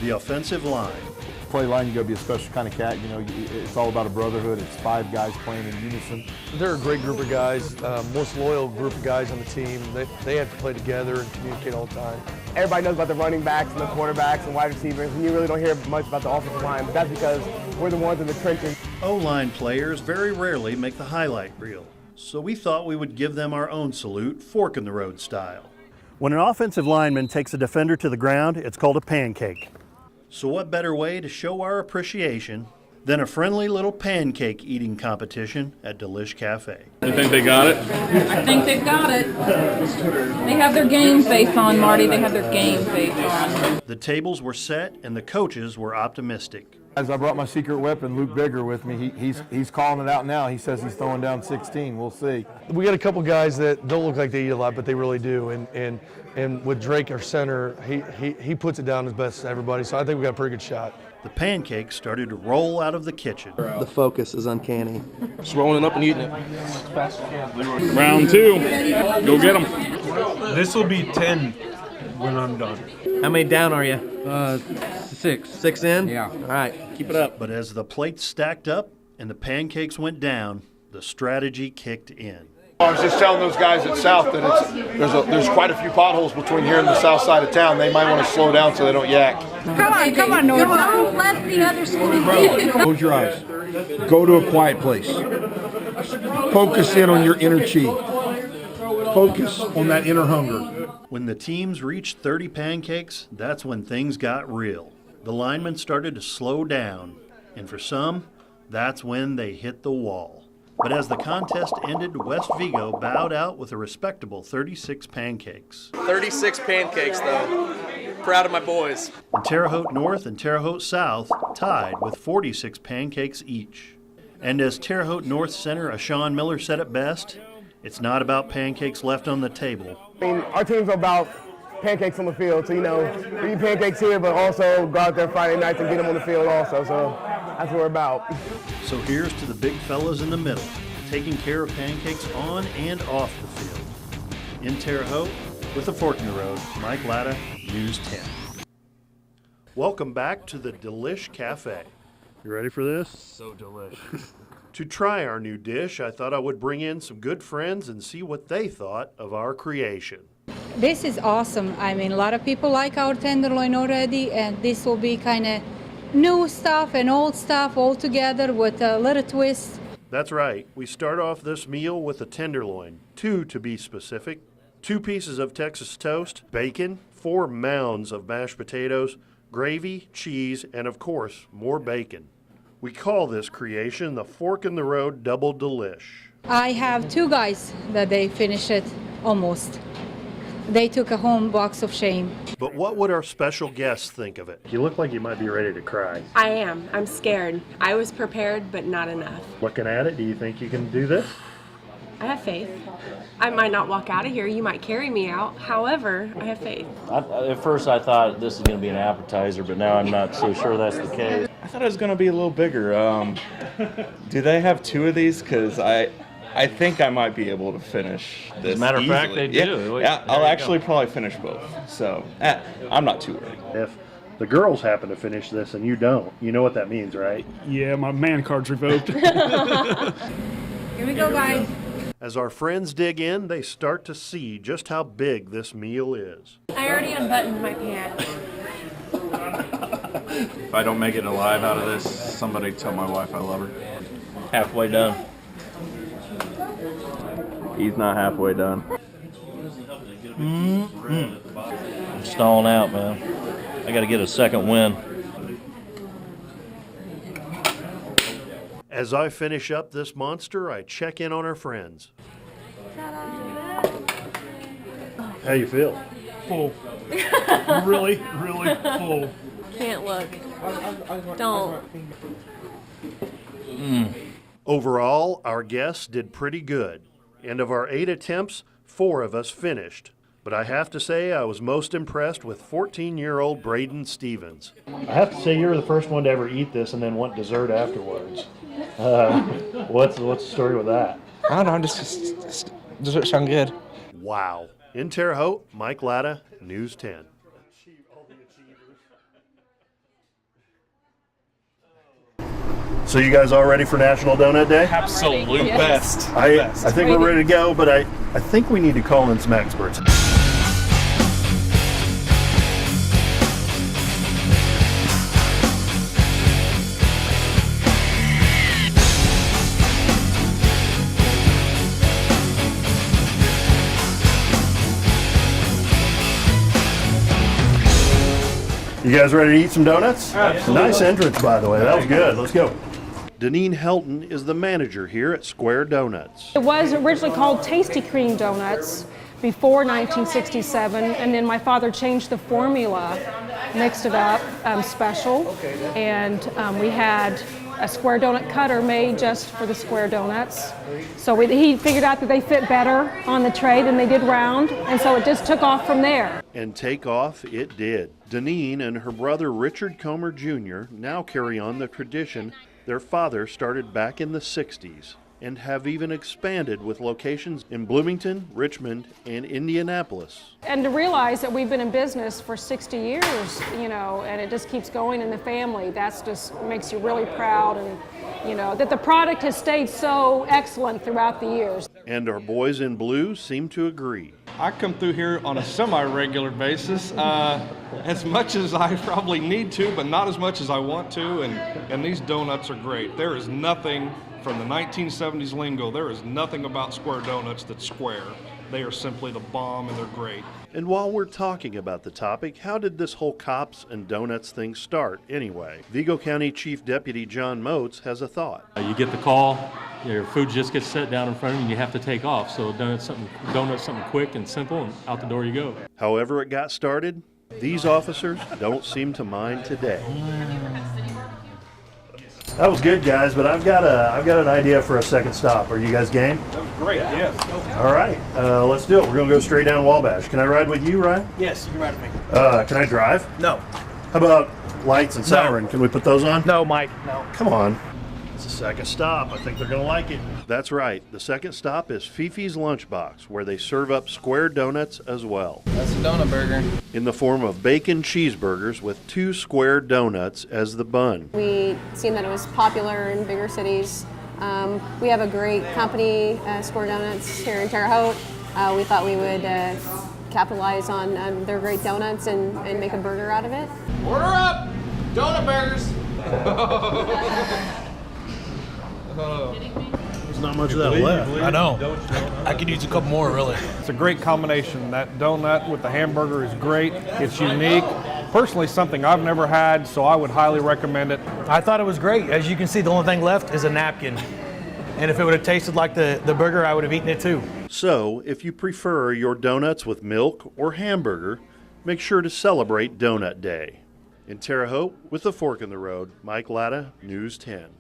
the offensive line. Play line, you got to be a special kind of cat. You know, it's all about a brotherhood. It's 5 guys playing in unison. They're a great group of guys, most loyal group of guys on the team. They have to play together and communicate all the time. Everybody knows about the running backs and the quarterbacks and wide receivers, and you really don't hear much about the offensive line, but that's because we're the ones in the trenches. O-line players very rarely make the highlight reel, so we thought we would give them our own salute, fork-in-the-road style. When an offensive lineman takes a defender to the ground, it's called a pancake. So what better way to show our appreciation than a friendly little pancake eating competition at Delish Cafe. You think they got it? I think they've got it. They have their game face on, Marty. They have their game face on. The tables were set and the coaches were optimistic. As I brought my secret weapon, Luke Bigger, with me, he's calling it out now. He says he's throwing down 16. We'll see. We got a couple guys that don't look like they eat a lot, but they really do. And with Drake, our center, he puts it down as best as everybody. So I think we got a pretty good shot. The pancakes started to roll out of the kitchen. The focus is uncanny. Just rolling it up and eating it. Round 2. Go get them. This will be 10 when I'm done. How many down are you? 6. 6 in? Yeah. All right, keep it up. But as the plates stacked up and the pancakes went down, the strategy kicked in. I was just telling those guys at South that there's quite a few potholes between here and the south side of town. They might want to slow down so they don't yak. Come on, North. Don't let the other school. Close your eyes. Go to a quiet place. Focus in on your inner chi. Focus on that inner hunger. When the teams reached 30 pancakes, that's when things got real. The linemen started to slow down, and for some, that's when they hit the wall. But as the contest ended, West Vigo bowed out with a respectable 36 pancakes. 36 pancakes, though. Proud of my boys. And Terre Haute North and Terre Haute South tied with 46 pancakes each. And as Terre Haute North center Ashawn Miller said it best, it's not about pancakes left on the table. I mean, our team's about pancakes on the field, so, you know, we eat pancakes here, but also go out there Friday nights and get them on the field also, so that's what we're about. So here's to the big fellas in the middle, taking care of pancakes on and off the field. In Terre Haute, with a fork in the road, Mike Latta, News 10. Welcome back to the Delish Cafe. You ready for this? So delicious. To try our new dish, I thought I would bring in some good friends and see what they thought of our creation. This is awesome. I mean, a lot of people like our tenderloin already, and this will be kind of new stuff and old stuff all together with a little twist. That's right. We start off this meal with a tenderloin, 2 to be specific, 2 pieces of Texas toast, bacon, 4 mounds of mashed potatoes, gravy, cheese, and of course, more bacon. We call this creation the Fork in the Road Double Delish. I have 2 guys that they finished it almost. They took a home box of shame. But what would our special guests think of it? You look like you might be ready to cry. I am. I'm scared. I was prepared, but not enough. Looking at it, do you think you can do this? I have faith. I might not walk out of here. You might carry me out. However, I have faith. At first I thought this was going to be an appetizer, but now I'm not so sure that's the case. I thought it was going to be a little bigger. Do they have 2 of these? Because I think I might be able to finish this. As a matter of fact, they do. Yeah, I'll actually probably finish both. So I'm not too worried. If the girls happen to finish this and you don't, you know what that means, right? Yeah, my man card's revoked. Here we go, guys. As our friends dig in, they start to see just how big this meal is. I already unbuttoned my pants. If I don't make it alive out of this, somebody tell my wife I love her. Halfway done. He's not halfway done. I'm stalling out, man. I got to get a second win. As I finish up this monster, I check in on our friends. How you feel? Full. Really, really full. Can't look. Don't. Overall, our guests did pretty good. And of our 8 attempts, 4 of us finished. But I have to say I was most impressed with 14-year-old Braden Stevens. I have to say you were the first one to ever eat this and then want dessert afterwards. What's the story with that? I don't know, just dessert sound good. Wow. In Terre Haute, Mike Latta, News 10. So you guys all ready for National Donut Day? Absolute best. I think we're ready to go, but I think we need to call in some experts. You guys ready to eat some donuts? Absolutely. Nice entrance, by the way. That was good. Let's go. Deneen Helton is the manager here at Square Donuts. It was originally called Tasty Cream Donuts before 1967, and then my father changed the formula, mixed it up, special, and we had a square donut cutter made just for the square donuts. So he figured out that they fit better on the tray than they did round, and so it just took off from there. And take off it did. Deneen and her brother Richard Comer Jr. now carry on the tradition their father started back in the 60s and have even expanded with locations in Bloomington, Richmond, and Indianapolis. And to realize that we've been in business for 60 years, you know, and it just keeps going in the family, that's just makes you really proud, and you know, that the product has stayed so excellent throughout the years. And our boys in blue seem to agree. I come through here on a semi-regular basis, as much as I probably need to, but not as much as I want to, and these donuts are great. There is nothing from the 1970s lingo, there is nothing about Square Donuts that's square. They are simply the bomb, and they're great. And while we're talking about the topic, how did this whole cops and donuts thing start anyway? Vigo County Chief Deputy John Moats has a thought. You get the call, your food just gets set down in front of you and you have to take off. So donuts something quick and simple, and out the door you go. However it got started, these officers don't seem to mind today. That was good, guys, but I've got an idea for a second stop. Are you guys game? That was great, yes. All right, let's do it. We're gonna go straight down Wabash. Can I ride with you, Ryan? Yes, you can ride with me. Can I drive? No. How about lights and siren? Can we put those on? No, Mike, no. Come on. It's the second stop. I think they're gonna like it. That's right. The second stop is Fifi's Lunchbox, where they serve up square donuts as well. That's a donut burger. In the form of bacon cheeseburgers with 2 square donuts as the bun. We seen that it was popular in bigger cities. We have a great company, Square Donuts, here in Terre Haute. We thought we would capitalize on their great donuts and make a burger out of it. Order up! Donut burgers! There's not much of that left. I know. I could use a couple more, really. It's a great combination. That donut with the hamburger is great. It's unique. Personally, something I've never had, so I would highly recommend it. I thought it was great. As you can see, the only thing left is a napkin. And if it would have tasted like the burger, I would have eaten it too. So, if you prefer your donuts with milk or hamburger, make sure to celebrate Donut Day. In Terre Haute, with a fork in the road, Mike Latta, News 10.